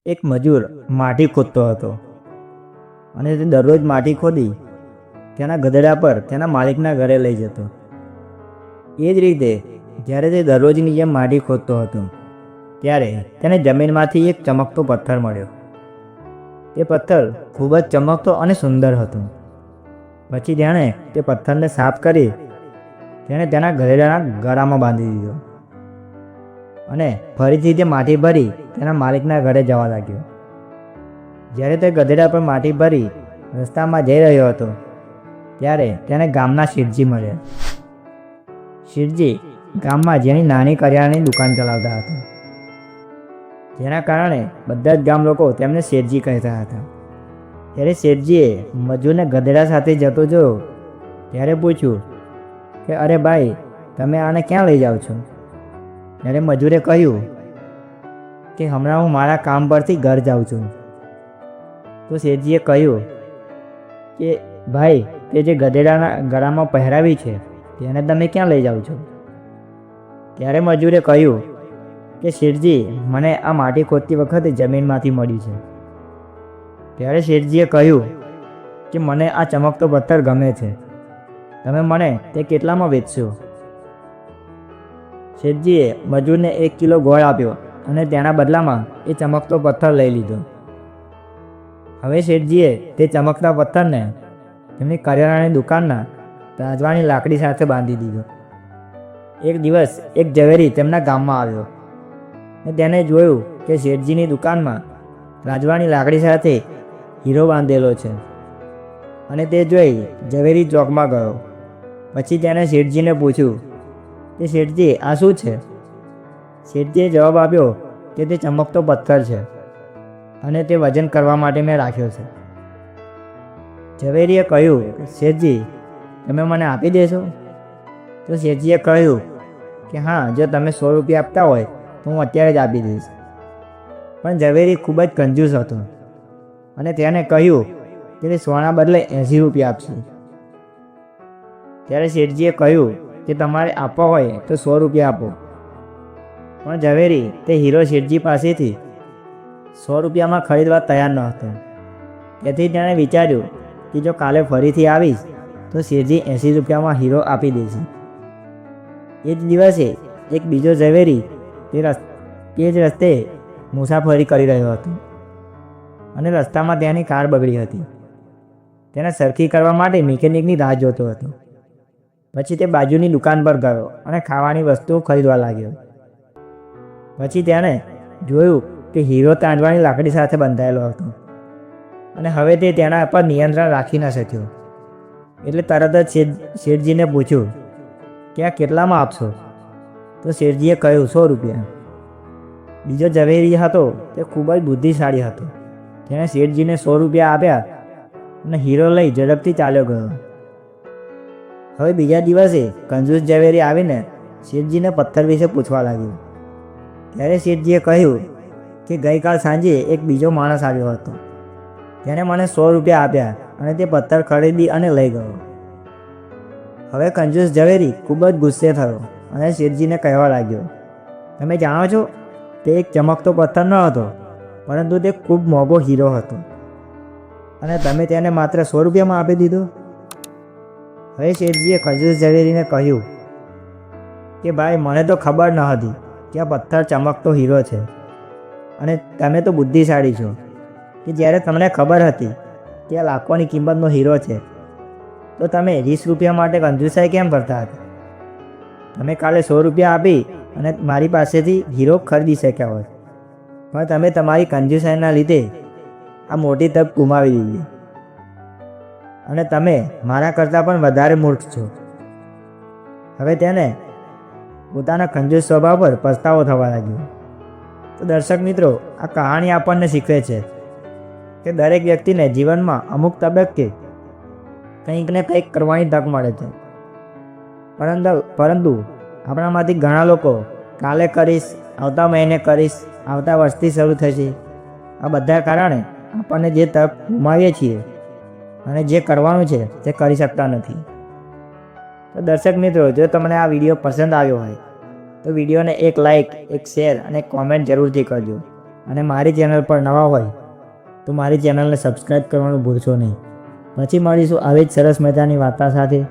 એક મજૂર માટી ખોદતો હતો અને તે દરરોજ માટી ખોદી તેના ગધેડા પર તેના માલિકના ઘરે લઈ જતો. એ જ રીતે જ્યારે તે દરરોજની જેમ માટી ખોદતો હતો ત્યારે તેને જમીનમાંથી એક ચમકતો પથ્થર મળ્યો. તે પથ્થર ખૂબ જ ચમકતો અને સુંદર હતો. પછી તેણે તે પથ્થરને સાફ કરી તેણે તેના ગધેડાના ગળામાં બાંધી દીધો અને ફરીથી તે માટી ભરી તેના માલિકના ઘરે જવા લાગ્યો. જ્યારે તે ગધેડા પર માટી ભરી રસ્તામાં જઈ રહ્યો હતો ત્યારે તેને ગામના શેઠજી મળ્યા. શેઠજી ગામમાં જેની નાની કરિયાણાની દુકાન ચલાવતા હતા, જેના કારણે બધા જ ગામ લોકો તેમને શેઠજી કહેતા હતા. ત્યારે શેઠજીએ મજૂરને ગધેડા સાથે જતો જોયો ત્યારે પૂછ્યું કે અરે ભાઈ, તમે આને ક્યાં લઈ જાઓ છો? ત્યારે મજૂરે કહ્યું કે હમણાં હું મારા કામ પરથી ઘર જાઉં છું. તો શેઠજીએ કહ્યું કે ભાઈ, તે જે ગધેડાના ગળામાં પહેરાવી છે તેને તમે ક્યાં લઈ જાઓ છો? ત્યારે મજૂરે કહ્યું કે શેઠજી, મને આ માટી ખોદતી વખતે જમીનમાંથી મળી છે. ત્યારે શેઠજીએ કહ્યું કે મને આ ચમકતો પથ્થર ગમે છે, તમે મને તે કેટલામાં વેચશો? શેઠજીએ મજૂરને 1 કિલો ગોળ આપ્યો અને તેના બદલામાં એ ચમકતો પથ્થર લઈ લીધો. હવે શેઠજીએ તે ચમકતા પથ્થરને તેમની કરિયાણાની દુકાનના રાંજવાની લાકડી સાથે બાંધી દીધો. એક દિવસ એક ઝવેરી તેમના ગામમાં આવ્યો અને તેને જોયું કે શેઠજીની દુકાનમાં રાંજવાની લાકડી સાથે હીરો બાંધેલો છે અને તે જોઈ ઝવેરી ચોકમાં ગયો. પછી તેણે શેઠજીને પૂછ્યું કે શેઠજી, આ શું છે? શેઠજીએ જવાબ આપ્યો કે તે ચમકતો પથ્થર છે અને તે વજન કરવા માટે મેં રાખ્યો છે. ઝવેરીએ કહ્યું, શેઠજી, તમે મને આપી દેશો? તો શેઠજીએ કહ્યું કે હા, જો તમે 100 રૂપિયા આપતા હોય તો હું અત્યારે જ આપી દઈશ. પણ ઝવેરી ખૂબ જ કંજૂસ હતો અને તેને કહ્યું કે તે 100ના બદલે 80 રૂપિયા આપશે. ત્યારે શેઠજીએ કહ્યું કે તમારે આપવા હોય તો 100 રૂપિયા આપો. પણ ઝવેરી તે હીરો શેઠજી પાસેથી 100 રૂપિયામાં ખરીદવા તૈયાર ન હતો. તેથી તેણે વિચાર્યું કે જો કાલે ફરીથી આવીશ તો શેઠજી 80 રૂપિયામાં હીરો આપી દેશે. એ જ દિવસે એક બીજો ઝવેરી તે જ રસ્તે મુસાફરી કરી રહ્યો હતો અને રસ્તામાં તેની કાર બગડી હતી. તેને સરખી કરવા માટે મિકેનિકની રાહ જોતો હતો. પછી તે બાજુની દુકાન પર ગયો અને ખાવાની વસ્તુઓ ખરીદવા લાગ્યો. પછી તેણે જોયું કે હીરો રાંજવાની લાકડી સાથે બંધાયેલો હતો અને હવે તે તેના પર નિયંત્રણ રાખી ન શક્યો. એટલે તરત જ શેઠજીને પૂછ્યું કે આ કેટલામાં આપશો? તો શેઠજીએ કહ્યું 100 રૂપિયા. બીજો ઝવેરી હતો તે ખૂબ જ બુદ્ધિશાળી હતો. તેણે શેઠજીને 100 રૂપિયા આપ્યા અને હીરો લઈ ઝડપથી ચાલ્યો ગયો. હવે બીજા દિવસે કંજૂસ ઝવેરી આવીને શેઠજીને પથ્થર વિશે પૂછવા લાગ્યો. ત્યારે શેઠજીએ કહ્યું કે ગઈકાલ સાંજે એક બીજો માણસ આવ્યો હતો. તેણે મને 100 રૂપિયા આપ્યા અને તે પથ્થર ખરીદી અને લઈ ગયો. હવે કંજૂસ ઝવેરી ખૂબ જ ગુસ્સે થયો અને શેઠજીને કહેવા લાગ્યો, તમે જાણો છો, તે એક ચમકતો પથ્થર ન હતો, પરંતુ તે ખૂબ મોંઘો હીરો હતો અને તમે તેને માત્ર 100 રૂપિયામાં આપી દીધો. હવે શેઠજીએ કંજૂસ ઝવેરીને કહ્યું કે ભાઈ, મને તો ખબર ન હતી કે આ પથ્થર ચમકતો હીરો છે અને તમે તો બુદ્ધિશાળી છો કે જ્યારે તમને ખબર હતી કે આ લાખોની કિંમતનો હીરો છે તો તમે 20 રૂપિયા માટે કંજૂસાઈ કેમ કરતા હતા? તમે કાલે 100 રૂપિયા આપી અને મારી પાસેથી હીરો ખરીદી શક્યા હોત, પણ તમે તમારી કંજૂસાઈના લીધે આ મોટી તક ગુમાવી દીધી અને તમે મારા કરતાં પણ વધારે મૂર્ખ છો. હવે તેને પોતાના કંજૂસ સ્વભાવ પર પસ્તાવો થવા લાગ્યો. તો દર્શક મિત્રો, આ કહાણી આપણને શીખવે છે કે દરેક વ્યક્તિને જીવનમાં અમુક તબક્કે કંઈક ને કંઈક કરવાની તક મળે છે, પરંતુ આપણામાંથી ઘણા લોકો કાલે કરીશ, આવતા મહિને કરીશ, આવતા વર્ષથી શરૂ થશે, આ બધા કારણે આપણને જે તક ગુમાવીએ છીએ અને જે કરવાનું છે તે કરી શકતા નથી. તો દર્શક મિત્રો, જો તમને આ વિડીયો પસંદ આવ્યો હોય તો વિડીયોને એક લાઇક, એક શેર અને એક કોમેન્ટ જરૂરથી કરજો. અને મારી ચેનલ પર નવા હોય તો મારી ચેનલને સબસ્ક્રાઈબ કરવાનું ભૂલશો નહીં. પછી મળીશું આવી જ સરસ મજાની વાર્તા સાથે.